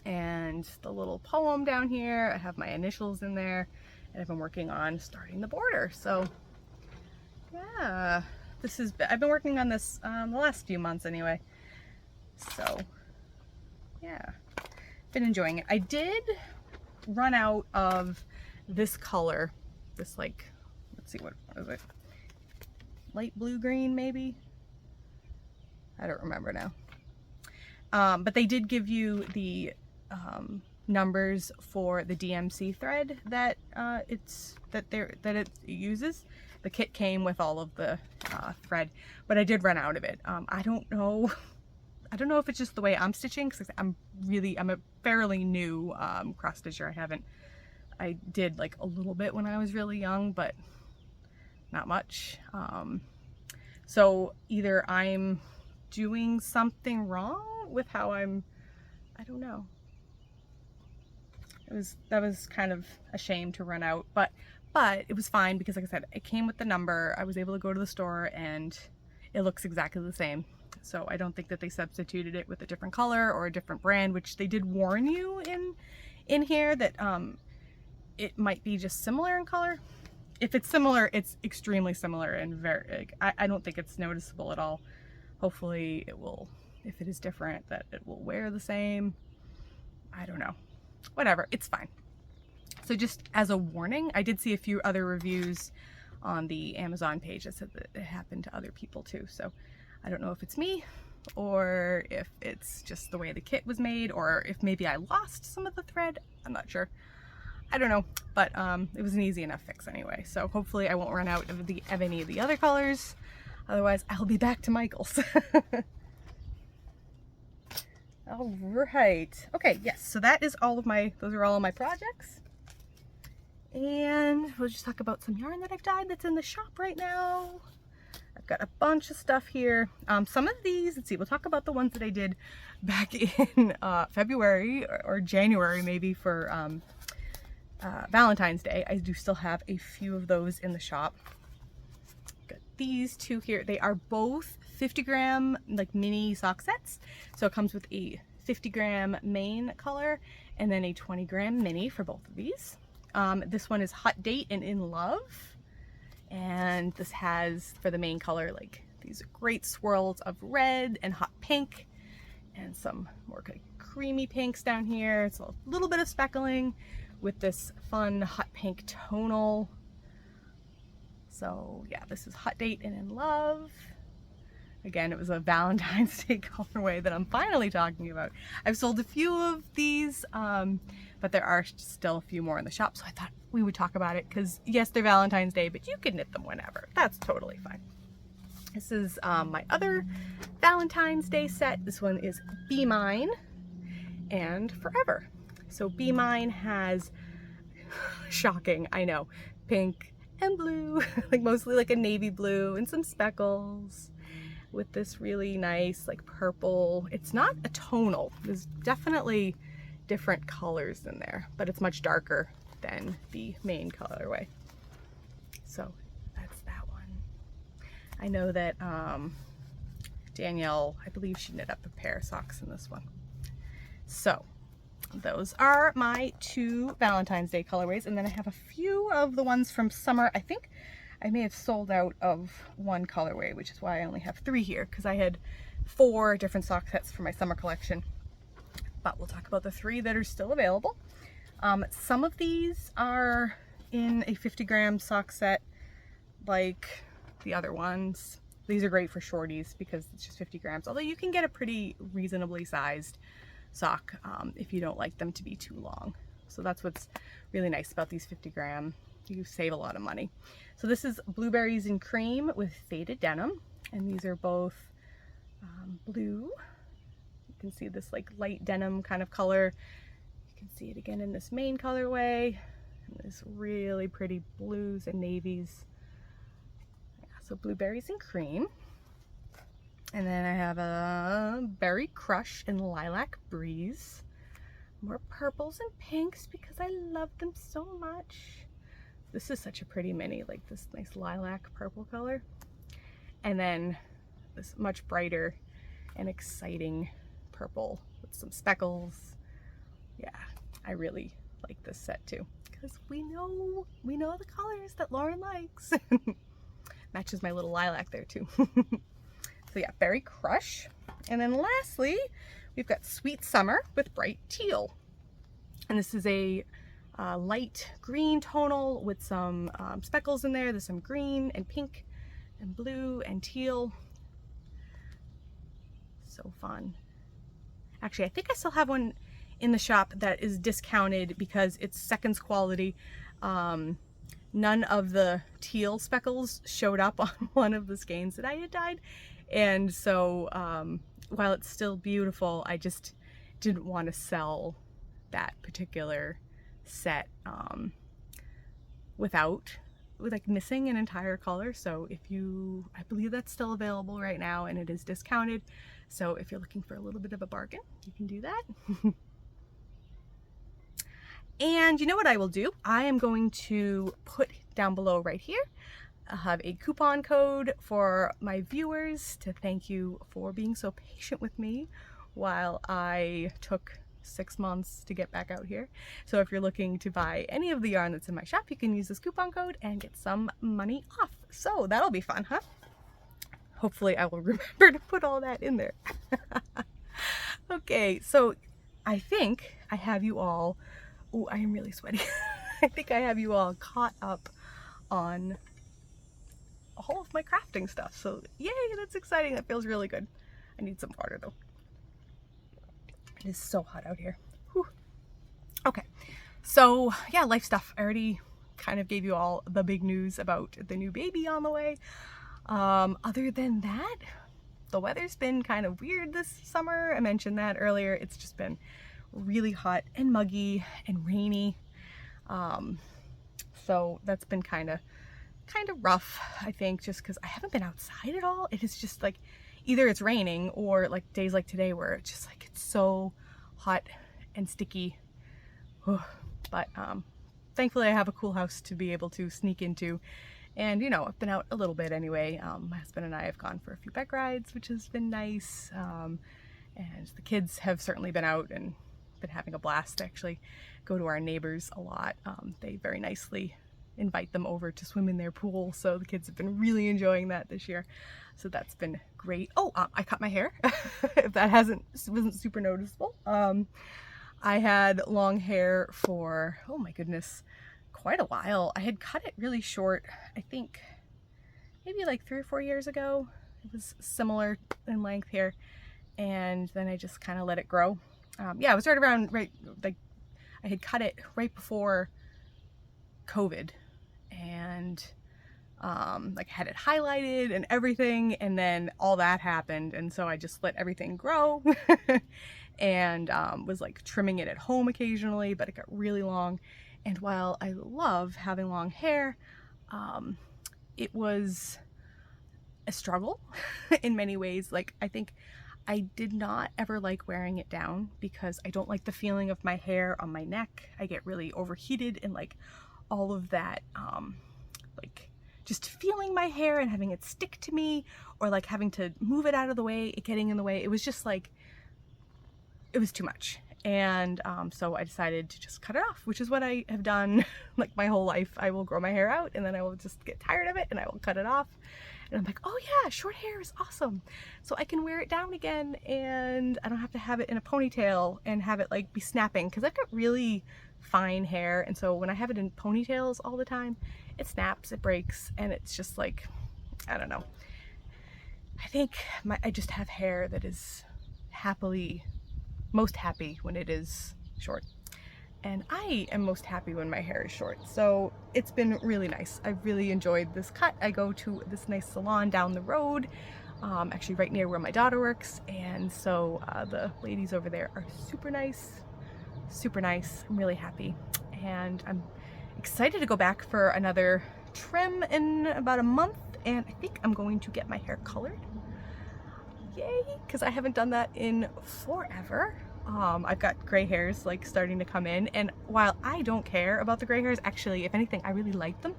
and the little poem down here. I have my initials in there, and I've been working on starting the border. So yeah, I've been working on this the last few months anyway. So yeah, been enjoying it. I did run out of this color, this like, let's see, what is it? Light blue green maybe? I don't remember now. But they did give you the numbers for the DMC thread that it uses. The kit came with all of the thread, but I did run out of it. I don't know if it's just the way I'm stitching, because I'm a fairly new cross stitcher. I did like a little bit when I was really young, but not much. So either I'm doing something wrong with how I don't know. That was kind of a shame to run out, but it was fine because, like I said, it came with the number. I was able to go to the store and it looks exactly the same. So I don't think that they substituted it with a different color or a different brand, which they did warn you in here that it might be just similar in color. If it's similar, it's extremely similar and very, like, I don't think it's noticeable at all. Hopefully it will, if it is different, that it will wear the same. I don't know. Whatever, it's fine. So just as a warning, I did see a few other reviews on the Amazon page that said that it happened to other people too. So I don't know if it's me or if it's just the way the kit was made, or if maybe I lost some of the thread. I'm not sure. I don't know, but it was an easy enough fix anyway. So hopefully I won't run out of any of the other colors. Otherwise, I'll be back to Michael's. All right. Okay, yes, so that is those are all of my projects. And we'll just talk about some yarn that I've dyed that's in the shop right now. I've got a bunch of stuff here. Some of these, let's see, we'll talk about the ones that I did back in February or January maybe for Valentine's Day. I do still have a few of those in the shop. Got these two here. They are both 50-gram like mini sock sets. So it comes with a 50-gram main color and then a 20-gram mini for both of these. This one is Hot Date and In Love. And this has, for the main color, like these great swirls of red and hot pink and some more creamy pinks down here. It's a little bit of speckling with this fun hot pink tonal. So yeah, this is Hot Date and In Love. Again, it was a Valentine's Day colorway that I'm finally talking about. I've sold a few of these, but there are still a few more in the shop, so I thought we would talk about it because yes, they're Valentine's Day, but you can knit them whenever. That's totally fine. This is my other Valentine's Day set. This one is Be Mine and Forever. So Be Mine has, shocking, I know, pink and blue, like mostly like a navy blue and some speckles with this really nice like purple. It's not a tonal. There's definitely different colors in there, but it's much darker than the main colorway. So that's that one. I know that Danielle, I believe she knit up a pair of socks in this one. So those are my two Valentine's Day colorways, and then I have a few of the ones from summer. I think I may have sold out of one colorway, which is why I only have 3 here, because I had 4 different sock sets for my summer collection. But we'll talk about the 3 that are still available. Some of these are in a 50-gram sock set like the other ones. These are great for shorties because it's just 50 grams, although you can get a pretty reasonably sized sock if you don't like them to be too long. So that's what's really nice about these 50-gram. You save a lot of money. So this is Blueberries and Cream with faded denim, and these are both blue. You can see this like light denim kind of color. You can see it again in this main colorway, and this really pretty blues and navies. Yeah, so Blueberries and Cream. And then I have a Berry Crush and Lilac Breeze. More purples and pinks because I love them so much. This is such a pretty mini, like this nice lilac purple color. And then this much brighter and exciting purple with some speckles. Yeah, I really like this set too, because we know the colors that Lauren likes. Matches my little lilac there too. So yeah, Berry Crush. And then lastly, we've got Sweet Summer with Bright Teal. And this is a light green tonal with some speckles in there. There's some green and pink and blue and teal. So fun. Actually, I think I still have one in the shop that is discounted because it's seconds quality. None of the teal speckles showed up on one of the skeins that I had dyed. And so while it's still beautiful, I just didn't want to sell that particular set without like missing an entire color. So if you, I believe that's still available right now and it is discounted. So if you're looking for a little bit of a bargain, you can do that. And you know what I will do? I am going to put down below right here, I'll have a coupon code for my viewers to thank you for being so patient with me while I took 6 months to get back out here. So if you're looking to buy any of the yarn that's in my shop, you can use this coupon code and get some money off. So that'll be fun, huh? Hopefully I will remember to put all that in there. Okay, so I think I have you all, oh, I am really sweaty. I think I have you all caught up on all of my crafting stuff. So yay, that's exciting. That feels really good. I need some water though. It is so hot out here. Whew. Okay, so yeah, life stuff. I already kind of gave you all the big news about the new baby on the way. Other than that, the weather's been kind of weird this summer. I mentioned that earlier. It's just been really hot and muggy and rainy. So that's been kind of rough, I think, just because I haven't been outside at all. It is just like either it's raining or like days like today where it's just like it's so hot and sticky. But thankfully I have a cool house to be able to sneak into, and you know, I've been out a little bit anyway. My husband and I have gone for a few bike rides, which has been nice, and the kids have certainly been out and been having a blast. Actually go to our neighbors a lot. They very nicely invite them over to swim in their pool, so the kids have been really enjoying that this year, so that's been great. Oh, I cut my hair. If that wasn't super noticeable. I had long hair for, oh my goodness, quite a while. I had cut it really short, I think maybe like 3 or 4 years ago. It was similar in length here, and then I just kind of let it grow. Yeah, it was right like I had cut it right before COVID, and like had it highlighted and everything, and then all that happened, and so I just let everything grow and was like trimming it at home occasionally, but it got really long. And while I love having long hair, it was a struggle in many ways. Like, I think I did not ever like wearing it down because I don't like the feeling of my hair on my neck. I get really overheated, and like all of that, like just feeling my hair and having it stick to me, or like having to move it out of the way, it getting in the way. It was just like, it was too much. And so I decided to just cut it off, which is what I have done like my whole life. I will grow my hair out and then I will just get tired of it and I will cut it off. And I'm like, oh yeah, short hair is awesome. So I can wear it down again and I don't have to have it in a ponytail and have it like be snapping, because I've got really fine hair. And so when I have it in ponytails all the time, it snaps, it breaks, and it's just like, I don't know. I think I just have hair that is most happy when it is short. And I am most happy when my hair is short. So it's been really nice. I've really enjoyed this cut. I go to this nice salon down the road, actually right near where my daughter works. And so the ladies over there are super nice, super nice. I'm really happy. And I'm excited to go back for another trim in about a month. And I think I'm going to get my hair colored. Yay, because I haven't done that in forever. I've got gray hairs like starting to come in, and while I don't care about the gray hairs, actually, if anything, I really like them.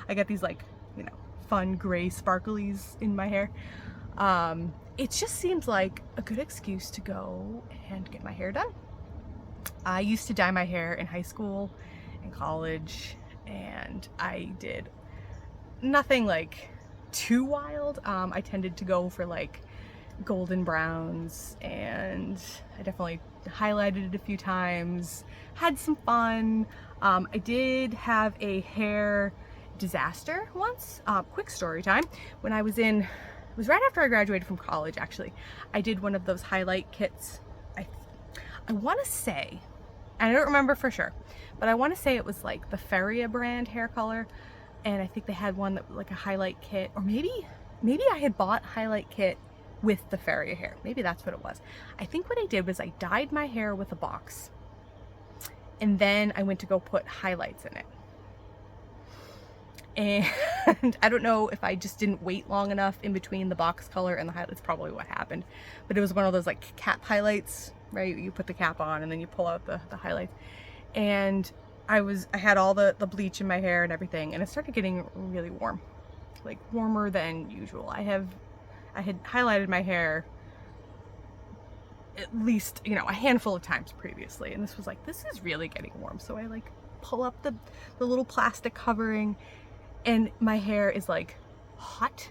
I got these like, you know, fun gray sparklies in my hair. it just seems like a good excuse to go and get my hair done. I used to dye my hair in high school and college, and I did nothing like too wild. I tended to go for like golden browns, and I definitely highlighted it a few times, had some fun. I did have a hair disaster once. Quick story time. When it was right after I graduated from college, actually. I did one of those highlight kits. I want to say, and I don't remember for sure, but I want to say it was like the Feria brand hair color, and I think they had one that was like a highlight kit, or maybe I had bought highlight kit with the Feria hair. Maybe that's what it was. I think what I did was I dyed my hair with a box, and then I went to go put highlights in it. And I don't know if I just didn't wait long enough in between the box color and the highlights. Probably what happened. But it was one of those like cap highlights, right? You put the cap on and then you pull out the highlights. And I had all the bleach in my hair and everything, and it started getting really warm. Like warmer than usual. I had highlighted my hair at least, you know, a handful of times previously, and this was like, this is really getting warm. So I like pull up the little plastic covering, and my hair is like hot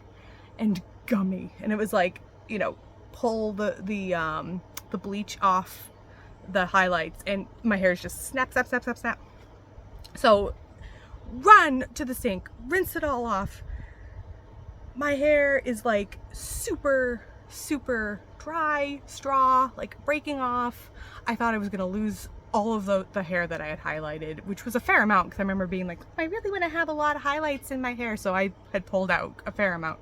and gummy, and it was like, you know, pull the bleach off the highlights, and my hair is just snap, snap, snap, snap, snap. So run to the sink, rinse it all off. My hair is like super dry, straw, like breaking off. I thought I was gonna lose all of the hair that I had highlighted, which was a fair amount, because I remember being like, I really want to have a lot of highlights in my hair, so I had pulled out a fair amount.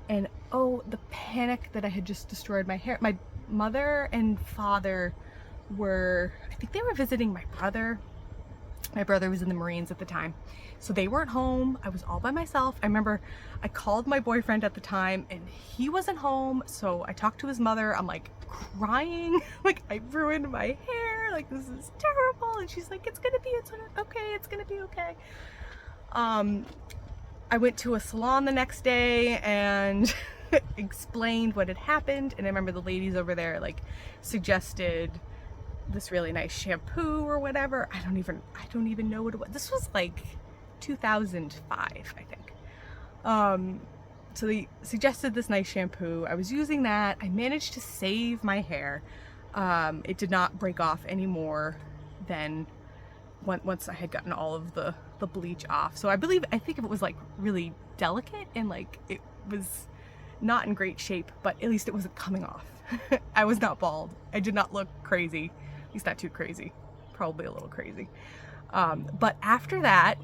And oh, the panic that I had just destroyed my hair. My mother and father I think they were visiting my brother. My brother was in the Marines at the time, so they weren't home. I was all by myself. I remember I called my boyfriend at the time, and he wasn't home, so I talked to his mother. I'm like crying, like I ruined my hair, like this is terrible. And she's like, it's gonna be okay. I went to a salon the next day and explained what had happened, and I remember the ladies over there like suggested this really nice shampoo or whatever. I don't even know what it was. This was like 2005, I think. So they suggested this nice shampoo. I was using that. I managed to save my hair. It did not break off anymore than once I had gotten all of the bleach off. So I think if it was like really delicate and like it was not in great shape, but at least it wasn't coming off. I was not bald. I did not look crazy. At least not too crazy. Probably a little crazy. But after that,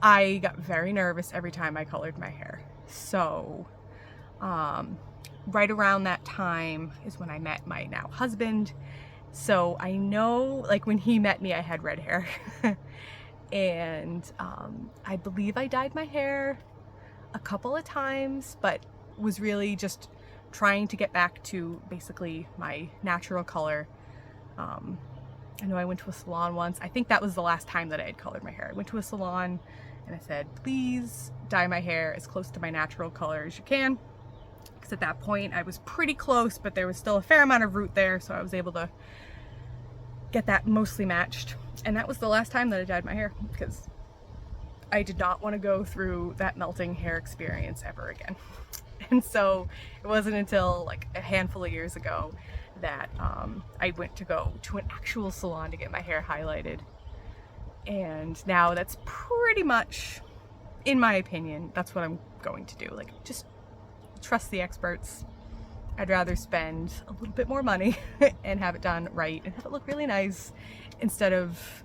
I got very nervous every time I colored my hair. So right around that time is when I met my now husband. So I know, like when he met me, I had red hair. And I believe I dyed my hair a couple of times, but was really just trying to get back to basically my natural color. I know I went to a salon once. I think that was the last time that I had colored my hair. I went to a salon and I said, please dye my hair as close to my natural color as you can. Because at that point I was pretty close, but there was still a fair amount of root there, so I was able to get that mostly matched. And that was the last time that I dyed my hair, because I did not want to go through that melting hair experience ever again. And so it wasn't until like a handful of years ago that I went to go to an actual salon to get my hair highlighted. And now that's pretty much, in my opinion, that's what I'm going to do. Like, just trust the experts. I'd rather spend a little bit more money and have it done right and have it look really nice instead of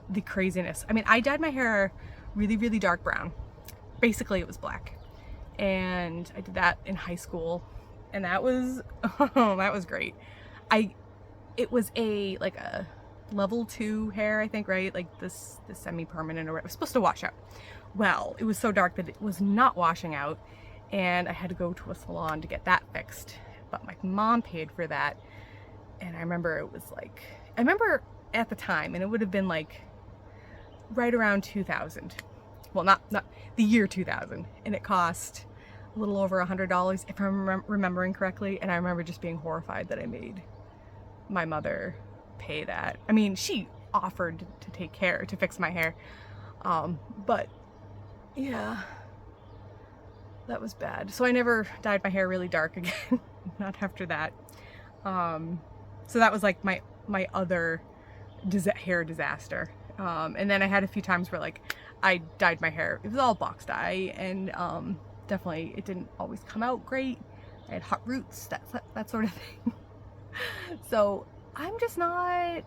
the craziness. I mean, I dyed my hair really dark brown. Basically it was black. And I did that in high school, and that was that was great. It was like a level 2 hair, I think, right? Like this semi-permanent or whatever. It was supposed to wash out. Well, it was so dark that it was not washing out, and I had to go to a salon to get that fixed. But my mom paid for that, and I remember it was like, I remember at the time, and it would have been like right around 2000. Well, not the year 2000, and it cost a little over $100 if I'm remembering correctly, and I remember just being horrified that I made my mother pay that. I mean, she offered to fix my hair, but yeah, that was bad. So I never dyed my hair really dark again, not after that. So that was like my other hair disaster. And then I had a few times where like I dyed my hair, it was all box dye, and definitely it didn't always come out great. I had hot roots, that sort of thing. So I'm just not,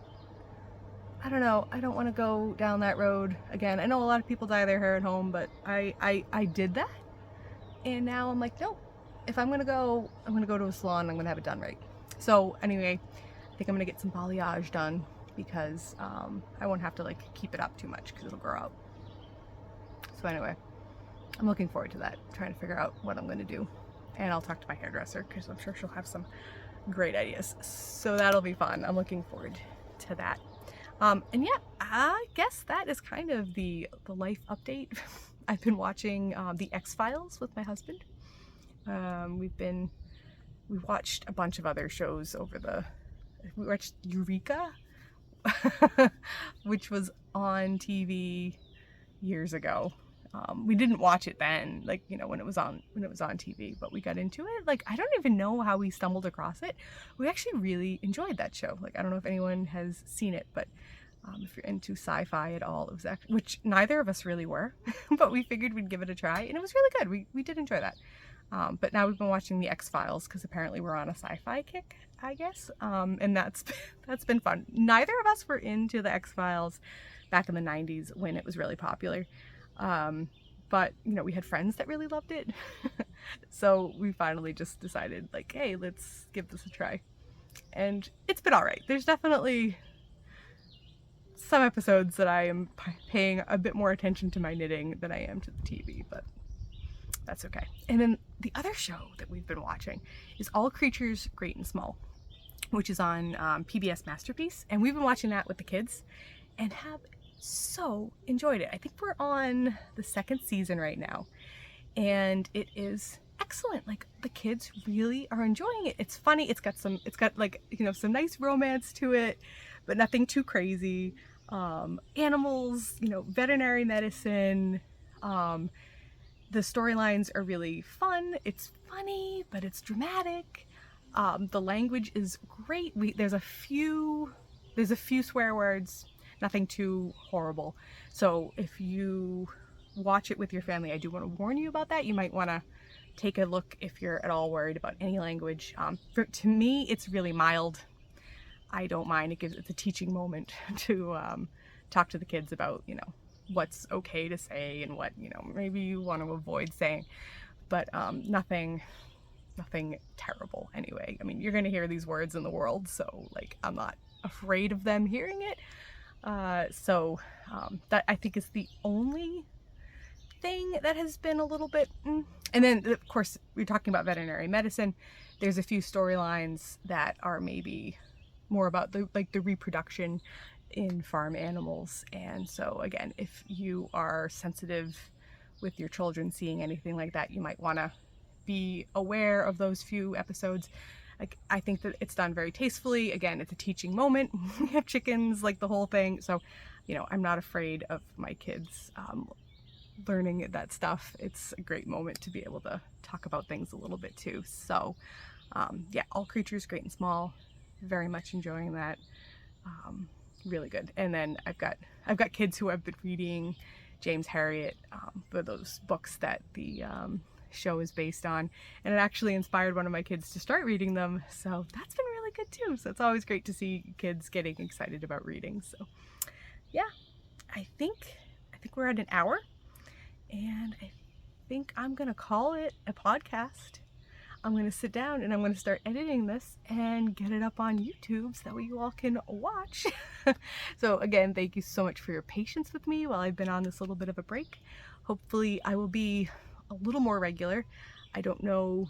I don't know, I don't want to go down that road again. I know a lot of people dye their hair at home, but I did that, and now I'm like, nope, if I'm gonna go to a salon, I'm gonna have it done right. So anyway, I think I'm gonna get some balayage done, because I won't have to like keep it up too much because it'll grow out. So anyway, I'm looking forward to that, trying to figure out what I'm gonna do. And I'll talk to my hairdresser because I'm sure she'll have some great ideas. So that'll be fun. I'm looking forward to that. And yeah, I guess that is kind of the life update. I've been watching the X-Files with my husband. We watched a bunch of other shows we watched Eureka, which was on TV years ago. We didn't watch it then, like, you know, when it was on TV, but we got into it. Like, I don't even know how we stumbled across it. We actually really enjoyed that show. Like, I don't know if anyone has seen it, but if you're into sci-fi at all, it was actually, which neither of us really were, but we figured we'd give it a try, and it was really good. We did enjoy that. But now we've been watching the X-Files because apparently we're on a sci-fi kick, I guess. And that's been fun. Neither of us were into the X-Files back in the 90s when it was really popular. But you know, we had friends that really loved it. So we finally just decided, like, hey, let's give this a try. And it's been all right. There's definitely some episodes that I am paying a bit more attention to my knitting than I am to the TV, but that's okay. And then the other show that we've been watching is All Creatures Great and Small, which is on PBS Masterpiece. And we've been watching that with the kids and have so enjoyed it. I think we're on the second season right now, and it is excellent. Like, the kids really are enjoying it. It's funny. It's got like, you know, some nice romance to it, but nothing too crazy. Animals, you know, veterinary medicine. The storylines are really fun. It's funny, but it's dramatic. The language is great. There's a few swear words, nothing too horrible. So if you watch it with your family, I do want to warn you about that. You might want to take a look if you're at all worried about any language. To me, it's really mild. I don't mind. It's a teaching moment to talk to the kids about, you know, what's okay to say and what, you know, maybe you want to avoid saying, but nothing terrible anyway. I mean, you're gonna hear these words in the world, so like, I'm not afraid of them hearing it. That I think is the only thing that has been a little bit and then of course we're talking about veterinary medicine. There's a few storylines that are maybe more about the reproduction in farm animals, and so again, if you are sensitive with your children seeing anything like that, you might want to be aware of those few episodes. Like, I think that it's done very tastefully. Again, it's a teaching moment. We have chickens, like the whole thing, so you know, I'm not afraid of my kids learning that stuff. It's a great moment to be able to talk about things a little bit too. So yeah, All Creatures Great and Small, very much enjoying that. Really good. And then I've got kids who have been reading James Herriot, for those books that the show is based on, and it actually inspired one of my kids to start reading them, so that's been really good too. So it's always great to see kids getting excited about reading. So yeah, I think we're at an hour, and I think I'm gonna call it a podcast. I'm gonna sit down and I'm gonna start editing this and get it up on YouTube so that way you all can watch. So again, thank you so much for your patience with me while I've been on this little bit of a break. Hopefully I will be a little more regular. I don't know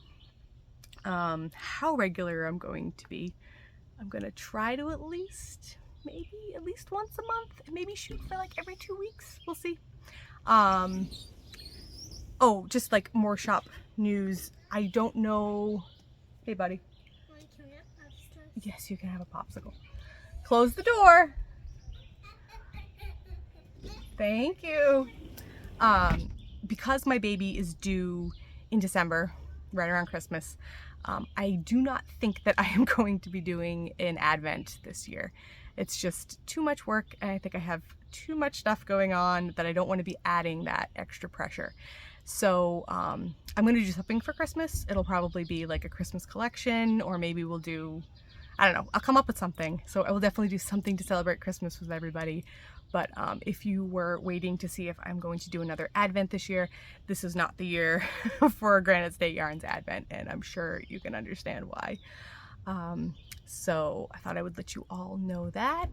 how regular I'm going to be. I'm gonna try to at least once a month, and maybe shoot for like every 2 weeks. We'll see. Oh, just like more shop news. I don't know. Hey, buddy. Yes, you can have a popsicle. Close the door. Thank you. Because my baby is due in December, right around Christmas, I do not think that I am going to be doing an Advent this year. It's just too much work, and I think I have too much stuff going on that I don't want to be adding that extra pressure. So I'm going to do something for Christmas. It'll probably be like a Christmas collection, or maybe we'll do, I don't know, I'll come up with something. So I will definitely do something to celebrate Christmas with everybody. But if you were waiting to see if I'm going to do another Advent this year, this is not the year for Granite State Yarns Advent, and I'm sure you can understand why. So I thought I would let you all know that.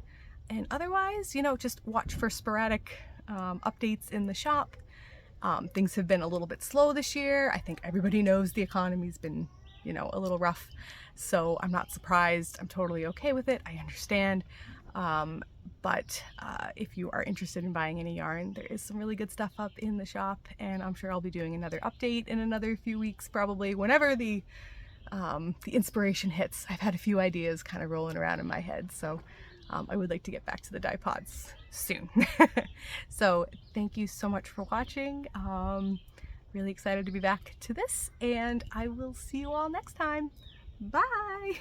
And otherwise, you know, just watch for sporadic updates in the shop. Things have been a little bit slow this year. I think everybody knows the economy's been, you know, a little rough. So I'm not surprised. I'm totally okay with it. I understand. But if you are interested in buying any yarn, there is some really good stuff up in the shop, and I'm sure I'll be doing another update in another few weeks, probably whenever the inspiration hits. I've had a few ideas kind of rolling around in my head, so I would like to get back to the dye pods soon. So thank you so much for watching. Really excited to be back to this, and I will see you all next time. Bye!